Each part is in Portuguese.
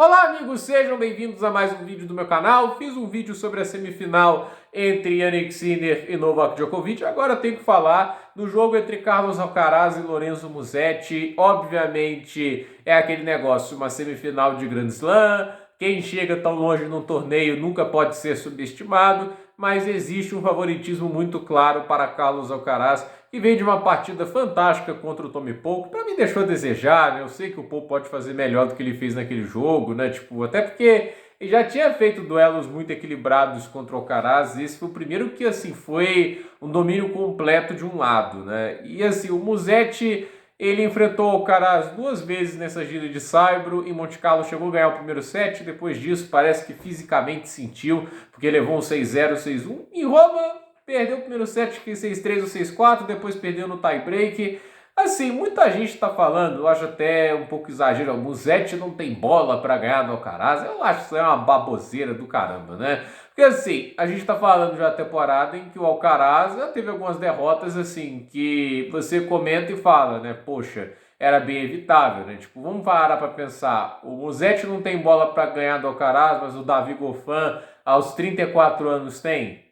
Olá amigos, sejam bem-vindos a mais um vídeo do meu canal. Fiz um vídeo sobre a semifinal entre Jannik Sinner e Novak Djokovic. Agora tenho que falar do jogo entre Carlos Alcaraz e Lorenzo Musetti. Obviamente é aquele negócio, uma semifinal de Grand Slam. Quem chega tão longe num torneio nunca pode ser subestimado, mas existe um favoritismo muito claro para Carlos Alcaraz, que veio de uma partida fantástica contra o Tommy Paul, que para mim deixou a desejar, né? Eu sei que o Paul pode fazer melhor do que ele fez naquele jogo, né? Tipo, até porque ele já tinha feito duelos muito equilibrados contra o Alcaraz. Esse foi o primeiro que, assim, foi um domínio completo de um lado, né? E, assim, o Musetti, ele enfrentou o Alcaraz duas vezes nessa gira de saibro. Em Monte Carlo chegou a ganhar o primeiro set, depois disso parece que fisicamente sentiu, porque levou um 6-0, 6-1. Em Roma, perdeu o primeiro set, que 6-3 ou 6-4, depois perdeu no tie-break. Assim, muita gente está falando, eu acho até um pouco exagero, o Musetti não tem bola para ganhar do Alcaraz. Eu acho que isso é uma baboseira do caramba, né? Porque assim, a gente está falando já a temporada em que o Alcaraz já teve algumas derrotas assim, que você comenta e fala, né? Poxa, era bem evitável, né? Tipo, vamos parar para pensar, o Musetti não tem bola para ganhar do Alcaraz, mas o Davi Goffin aos 34 anos tem?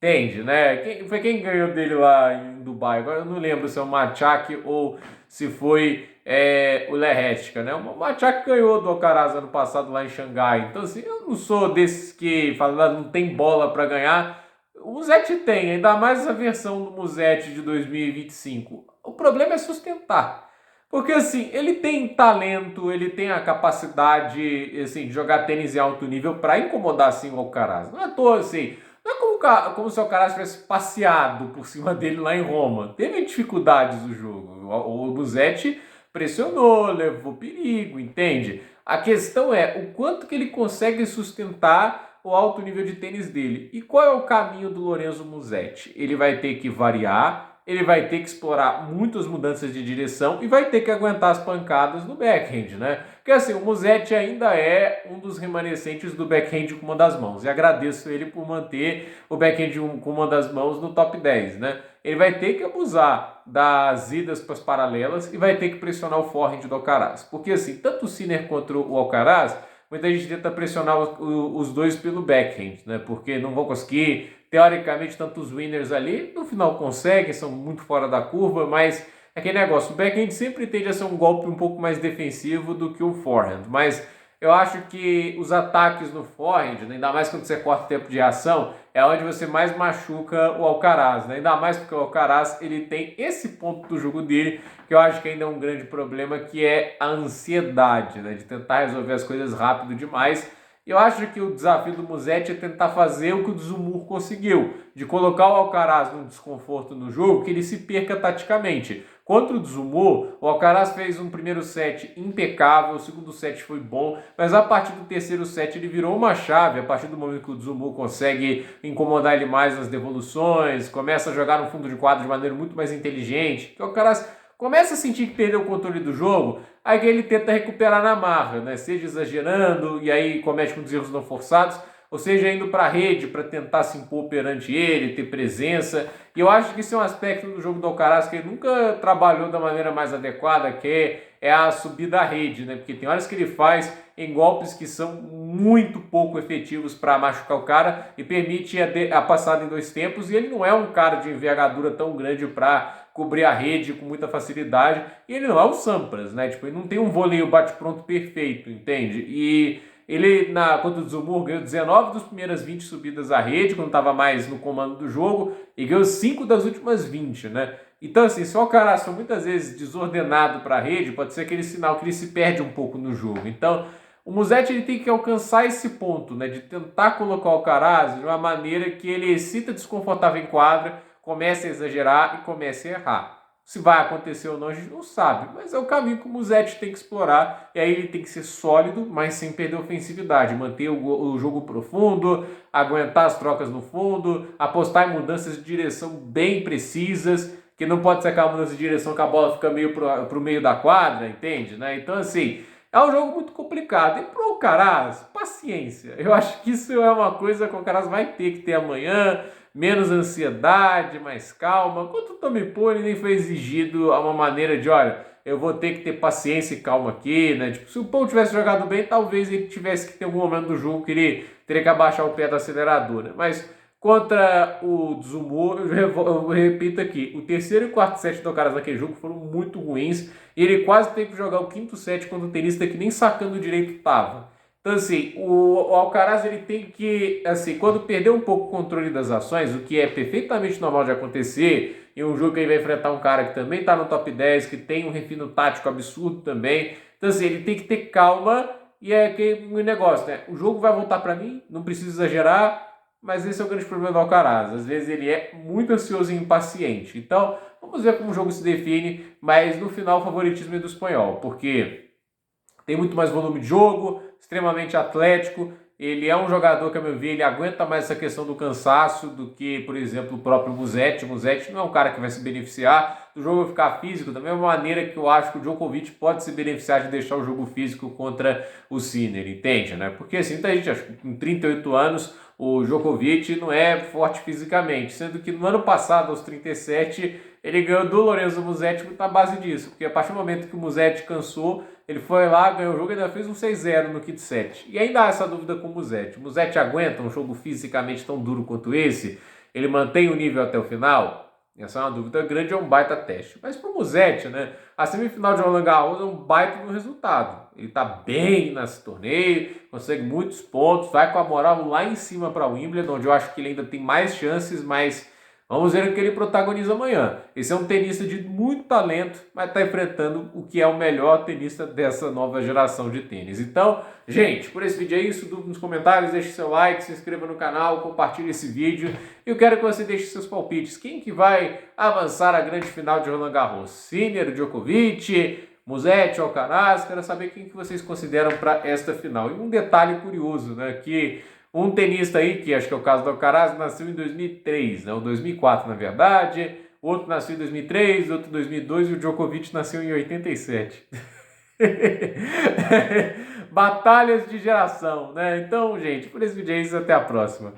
Entende, né? Foi quem ganhou dele lá em Dubai? Agora eu não lembro se é o Machak ou se foi o Lerretica, né? O Machak ganhou do Alcaraz ano passado lá em Xangai. Então, assim, eu não sou desses que falam, não tem bola para ganhar. O Musetti tem, ainda mais essa versão do Musetti de 2025. O problema é sustentar. Porque, assim, ele tem talento, ele tem a capacidade, assim, de jogar tênis em alto nível para incomodar, assim, o Alcaraz. Não é à toa, assim... Não é como se o Alcaraz tivesse passeado por cima dele lá em Roma. Teve dificuldades no jogo. O Musetti pressionou, levou perigo, entende? A questão é o quanto que ele consegue sustentar o alto nível de tênis dele. E qual é o caminho do Lorenzo Musetti? Ele vai ter que variar, ele vai ter que explorar muitas mudanças de direção e vai ter que aguentar as pancadas no backhand, né? Porque assim, o Musetti ainda é um dos remanescentes do backhand com uma das mãos. E agradeço ele por manter o backhand com uma das mãos no top 10, né? Ele vai ter que abusar das idas para as paralelas e vai ter que pressionar o forehand do Alcaraz. Porque assim, tanto o Sinner quanto o Alcaraz, muita gente tenta pressionar os dois pelo backhand, né? Porque não vão conseguir. Teoricamente, tantos winners ali, no final conseguem, são muito fora da curva, mas é aquele negócio, o backhand sempre tende a ser um golpe um pouco mais defensivo do que o forehand, mas eu acho que os ataques no forehand, né, ainda mais quando você corta o tempo de reação, é onde você mais machuca o Alcaraz, né? Ainda mais porque o Alcaraz ele tem esse ponto do jogo dele que eu acho que ainda é um grande problema, que é a ansiedade, né? De tentar resolver as coisas rápido demais. Eu acho que o desafio do Musetti é tentar fazer o que o Dzumhur conseguiu, de colocar o Alcaraz num desconforto no jogo, que ele se perca taticamente. Contra o Dzumhur, o Alcaraz fez um primeiro set impecável, o segundo set foi bom, mas a partir do terceiro set ele virou uma chave, a partir do momento que o Dzumhur consegue incomodar ele mais nas devoluções, começa a jogar no fundo de quadro de maneira muito mais inteligente, que o Alcaraz começa a sentir que perdeu o controle do jogo, aí ele tenta recuperar na marra, né? Seja exagerando e aí comete muitos erros não forçados, ou seja, indo para a rede para tentar se impor perante ele, ter presença. E eu acho que isso é um aspecto do jogo do Alcaraz que ele nunca trabalhou da maneira mais adequada, que é a subida à rede, né? Porque tem horas que ele faz em golpes que são muito pouco efetivos para machucar o cara e permite a passada em dois tempos, e ele não é um cara de envergadura tão grande para cobrir a rede com muita facilidade, e ele não é o Sampras, né? Tipo, ele não tem um voleio bate-pronto perfeito, entende? E ele, contra o Dzumhur, ganhou 19 das primeiras 20 subidas à rede, quando estava mais no comando do jogo, e ganhou 5 das últimas 20, né? Então, assim, se o Alcaraz for muitas vezes desordenado para a rede, pode ser aquele sinal que ele se perde um pouco no jogo. Então, o Musetti ele tem que alcançar esse ponto, né? De tentar colocar o Alcaraz de uma maneira que ele sinta desconfortável em quadra, comece a exagerar e comece a errar. Se vai acontecer ou não, a gente não sabe, mas é o caminho que o Musetti tem que explorar, e aí ele tem que ser sólido, mas sem perder a ofensividade, manter o jogo profundo, aguentar as trocas no fundo, apostar em mudanças de direção bem precisas, que não pode ser aquela mudança de direção que a bola fica meio pro meio da quadra, entende? Né? Então, assim, é um jogo muito complicado. E pro Alcaraz, paciência. Eu acho que isso é uma coisa que o Alcaraz vai ter que ter amanhã, menos ansiedade, mais calma. Quanto o Tommy Paul, ele nem foi exigido a uma maneira de, olha, eu vou ter que ter paciência e calma aqui, né? Tipo, se o Paul tivesse jogado bem, talvez ele tivesse que ter algum momento do jogo que ele teria que abaixar o pé do acelerador, né? Mas contra o Tsumu, eu repito aqui, o terceiro e o quarto set do Alcaraz naquele jogo foram muito ruins e ele quase teve que jogar o quinto set contra um tenista que nem sacando direito estava. Então, assim, o Alcaraz ele tem que, assim, quando perder um pouco o controle das ações, o que é perfeitamente normal de acontecer, em um jogo que ele vai enfrentar um cara que também está no top 10, que tem um refino tático absurdo também. Então, assim, ele tem que ter calma e é aquele negócio, né? O jogo vai voltar para mim, não preciso exagerar, mas esse é o grande problema do Alcaraz. Às vezes ele é muito ansioso e impaciente. Então, vamos ver como o jogo se define, mas no final o favoritismo é do espanhol, porque tem muito mais volume de jogo, extremamente atlético. Ele é um jogador que, a meu ver, ele aguenta mais essa questão do cansaço do que, por exemplo, o próprio Musetti. O Musetti não é um cara que vai se beneficiar do jogo ficar físico, da mesma maneira que eu acho que o Djokovic pode se beneficiar de deixar o jogo físico contra o Sinner, entende, né? Porque assim, muita gente acha que com 38 anos o Djokovic não é forte fisicamente, sendo que no ano passado, aos 37, ele ganhou do Lorenzo Musetti muito à base disso, porque a partir do momento que o Musetti cansou, ele foi lá, ganhou o jogo e ainda fez um 6-0 no quinto set. E ainda há essa dúvida com o Musetti. O Musetti aguenta um jogo fisicamente tão duro quanto esse? Ele mantém o nível até o final? Essa é uma dúvida grande, é um baita teste. Mas para o Musetti, né, a semifinal de Roland Garros é um baita no resultado. Ele está bem nesse torneio, consegue muitos pontos, vai com a moral lá em cima para o Wimbledon, onde eu acho que ele ainda tem mais chances, mas vamos ver o que ele protagoniza amanhã. Esse é um tenista de muito talento, mas está enfrentando o que é o melhor tenista dessa nova geração de tênis. Então, gente, por esse vídeo é isso. Dúvida nos comentários, deixe seu like, se inscreva no canal, compartilhe esse vídeo. E eu quero que você deixe seus palpites. Quem que vai avançar à grande final de Roland Garros? Sinner, Djokovic, Musetti, Alcaraz? Quero saber quem que vocês consideram para esta final. E um detalhe curioso, né, que um tenista aí, que acho que é o caso do Alcaraz, nasceu em 2003, né? Ou 2004, na verdade. O outro nasceu em 2003, outro em 2002 e o Djokovic nasceu em 87. Batalhas de geração, né? Então, gente, por esse vídeo é isso. Até a próxima.